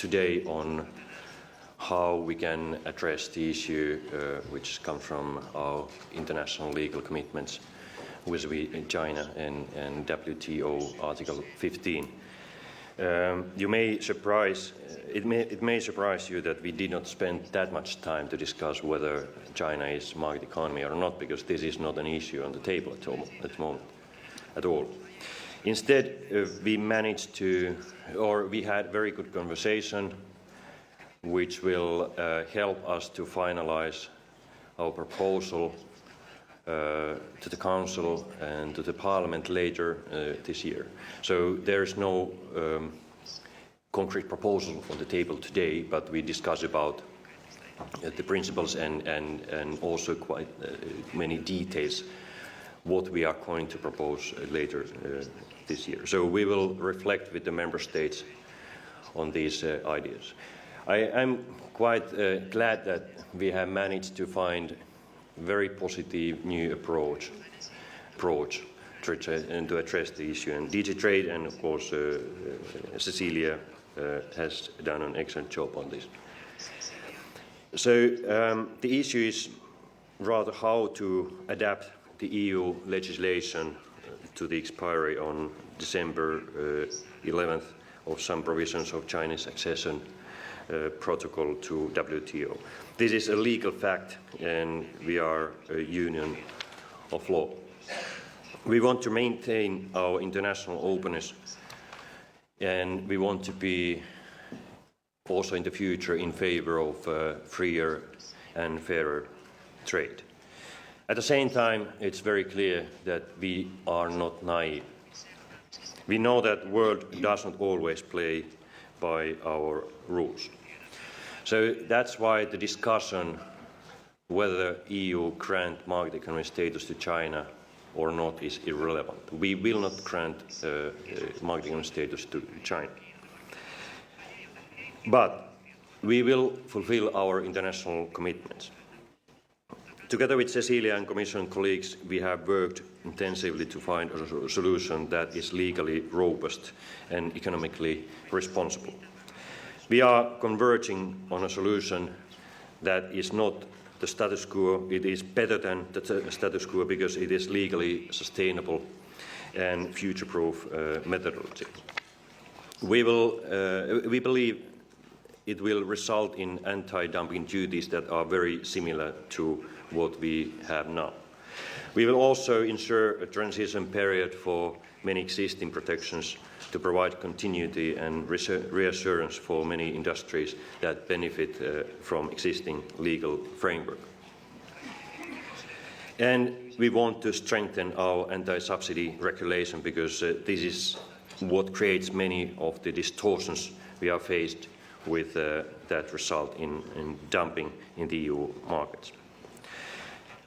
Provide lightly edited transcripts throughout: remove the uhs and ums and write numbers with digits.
today on how we can address the issue which comes from our international legal commitments with China and WTO Article 15. It may surprise you that we did not spend that much time to discuss whether China is market economy or not, because this is not an issue on the table at the moment at all. Instead, we had very good conversation, which will help us to finalize our proposal to the Council and to the Parliament later this year. So there is no concrete proposal on the table today, but we discuss about the principles and also quite many details what we are going to propose later this year. So we will reflect with the Member States on these ideas. I'm quite glad that we have managed to find very positive new approach to address the issue. And DG Trade and, of course, Cecilia has done an excellent job on this. So the issue is rather how to adapt the EU legislation to the expiry on December 11th of some provisions of China's accession protocol to WTO. This is a legal fact, and we are a union of law. We want to maintain our international openness, and we want to be also in the future in favor of freer and fairer trade. At the same time, it's very clear that we are not naive. We know that the world does not always play by our rules. So that's why the discussion whether EU grant market economy status to China or not is irrelevant. We will not grant market economy status to China. But we will fulfill our international commitments. Together with Cecilia and Commission colleagues, we have worked intensively to find a solution that is legally robust and economically responsible. We are converging on a solution that is not the status quo. It is better than the status quo because it is legally sustainable and future-proof methodology. We believe it will result in anti-dumping duties that are very similar to what we have now. We will also ensure a transition period for many existing protections to provide continuity and reassurance for many industries that benefit from existing legal framework. And we want to strengthen our anti-subsidy regulation because this is what creates many of the distortions we are faced with that result in dumping in the EU markets.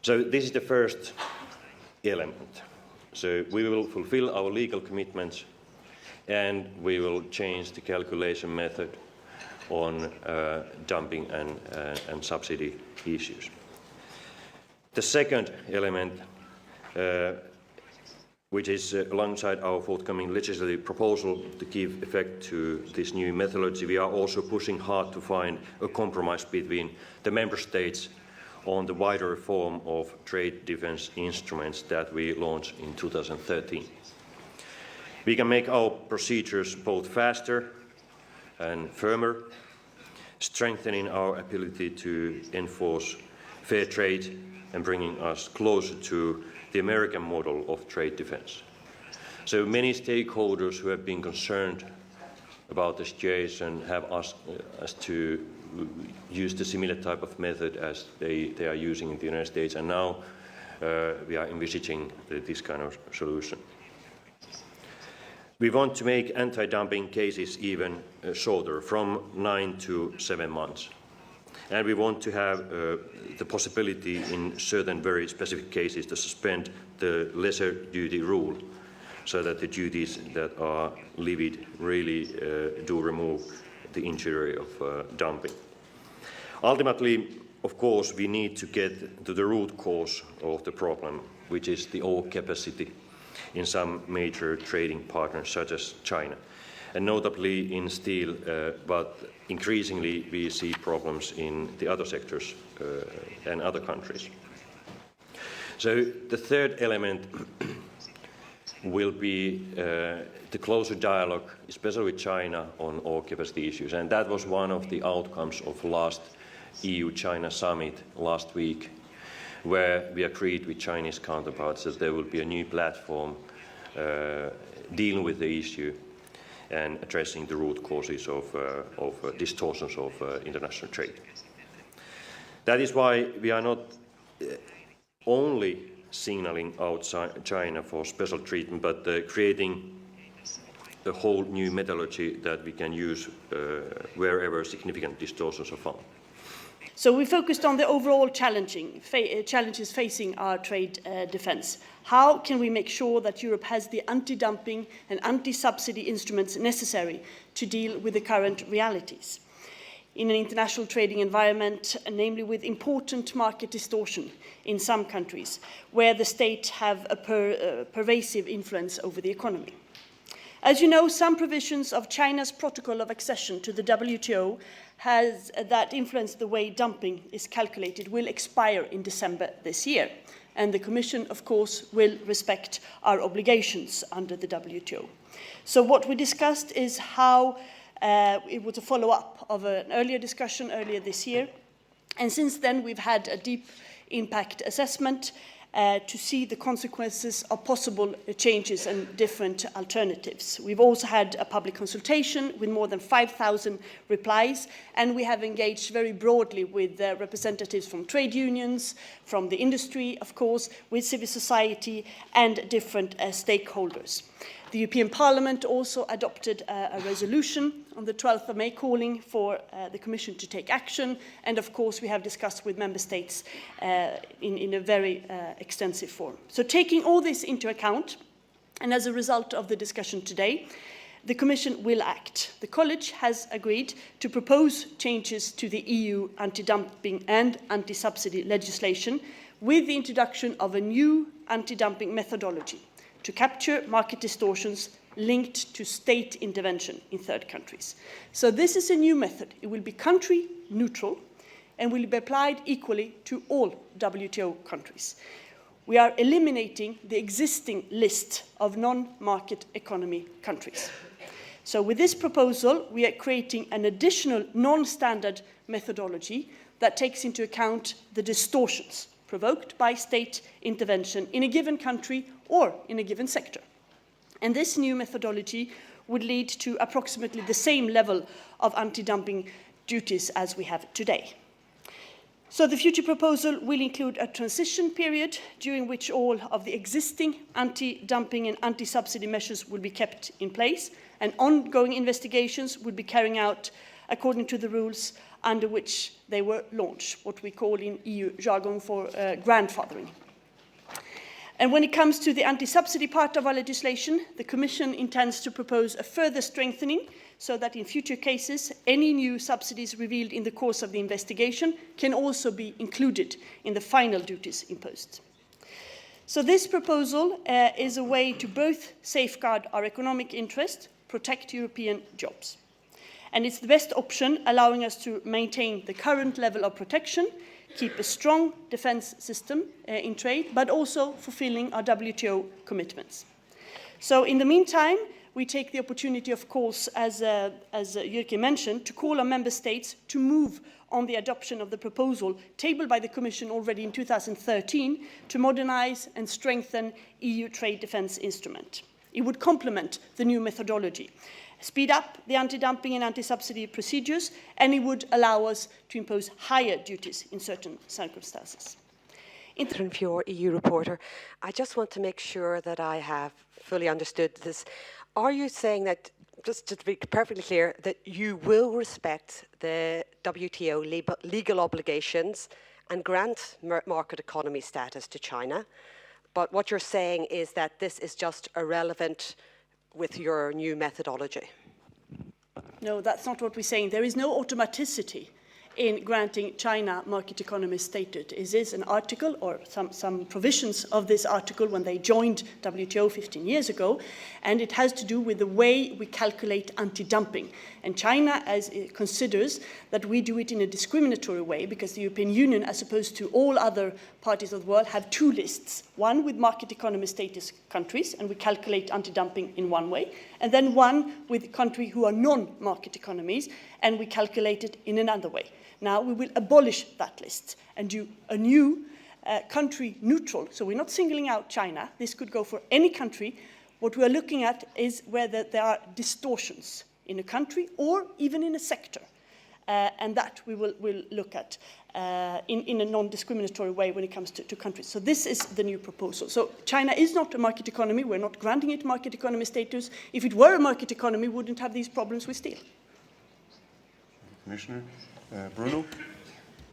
So this is the first element. So we will fulfill our legal commitments and we will change the calculation method on dumping and subsidy issues. The second element, which is alongside our forthcoming legislative proposal to give effect to this new methodology, we are also pushing hard to find a compromise between the Member States on the wider reform of trade defence instruments that we launched in 2013. We can make our procedures both faster and firmer, strengthening our ability to enforce fair trade and bringing us closer to the American model of trade defence. So many stakeholders who have been concerned about the situation have asked us to use the similar type of method as they are using in the United States, and now we are envisaging this kind of solution. We want to make anti-dumping cases even shorter, from 9 to 7 months. And we want to have the possibility in certain very specific cases to suspend the lesser duty rule, so that the duties that are levied really do remove the injury of dumping. Ultimately, of course, we need to get to the root cause of the problem, which is the overcapacity in some major trading partners such as China. and notably in steel, but increasingly we see problems in the other sectors and other countries. So the third element will be the closer dialogue, especially with China, on overcapacity issues. And that was one of the outcomes of last EU-China summit last week, where we agreed with Chinese counterparts that there will be a new platform dealing with the issue and addressing the root causes of distortions of international trade. That is why we are not only signaling out China for special treatment, but creating a whole new methodology that we can use wherever significant distortions are found. So we focused on the overall challenges facing our trade defence. How can we make sure that Europe has the anti-dumping and anti-subsidy instruments necessary to deal with the current realities? In an international trading environment, namely with important market distortion in some countries, where the state have a pervasive influence over the economy. As you know, some provisions of China's protocol of accession to the WTO that influence the way dumping is calculated will expire in December this year. And the Commission, of course, will respect our obligations under the WTO. So what we discussed is how it was a follow-up of an earlier discussion earlier this year. And since then, we've had a deep impact assessment to see the consequences of possible changes and different alternatives. We've also had a public consultation with more than 5,000 replies, and we have engaged very broadly with representatives from trade unions, from the industry, of course, with civil society and different stakeholders. The European Parliament also adopted a resolution on the 12th of May calling for the Commission to take action. And of course, we have discussed with Member States in a very extensive form. So taking all this into account, and as a result of the discussion today, the Commission will act. The College has agreed to propose changes to the EU anti-dumping and anti-subsidy legislation with the introduction of a new anti-dumping methodology to capture market distortions linked to state intervention in third countries. So this is a new method. It will be country neutral and will be applied equally to all WTO countries. We are eliminating the existing list of non-market economy countries. So with this proposal, we are creating an additional non-standard methodology that takes into account the distortions provoked by state intervention in a given country or in a given sector. And this new methodology would lead to approximately the same level of anti-dumping duties as we have today. So the future proposal will include a transition period during which all of the existing anti-dumping and anti-subsidy measures will be kept in place, and ongoing investigations will be carried out according to the rules under which they were launched, what we call in EU jargon for grandfathering. And when it comes to the anti-subsidy part of our legislation, the Commission intends to propose a further strengthening so that in future cases, any new subsidies revealed in the course of the investigation can also be included in the final duties imposed. So this proposal is a way to both safeguard our economic interest, protect European jobs. And it's the best option, allowing us to maintain the current level of protection, keep a strong defence system in trade, but also fulfilling our WTO commitments. So in the meantime, we take the opportunity, of course, as Jyrki mentioned, to call on Member States to move on the adoption of the proposal tabled by the Commission already in 2013 to modernise and strengthen EU trade defence instrument. It would complement the new methodology, speed up the anti-dumping and anti-subsidy procedures, and it would allow us to impose higher duties in certain circumstances. From your EU reporter, I just want to make sure that I have fully understood this. Are you saying that, just to be perfectly clear, that you will respect the WTO legal obligations and grant market economy status to China, but what you're saying is that this is just irrelevant with your new methodology? No, that's not what we're saying. There is no automaticity in granting China market economy status. Is this an article or some provisions of this article when they joined WTO 15 years ago, and it has to do with the way we calculate anti-dumping. And China considers that we do it in a discriminatory way because the European Union, as opposed to all other parties of the world, have two lists. One with market economy status countries, and we calculate anti-dumping in one way, and then one with countries who are non-market economies, and we calculate it in another way. Now we will abolish that list and do a new country neutral, so we're not singling out China. This could go for any country. What we are looking at is whether there are distortions in a country or even in a sector. And that we will look at in a non-discriminatory way when it comes to countries. So this is the new proposal. So China is not a market economy. We're not granting it market economy status. If it were a market economy, we wouldn't have these problems with steel. Commissioner. Bruno?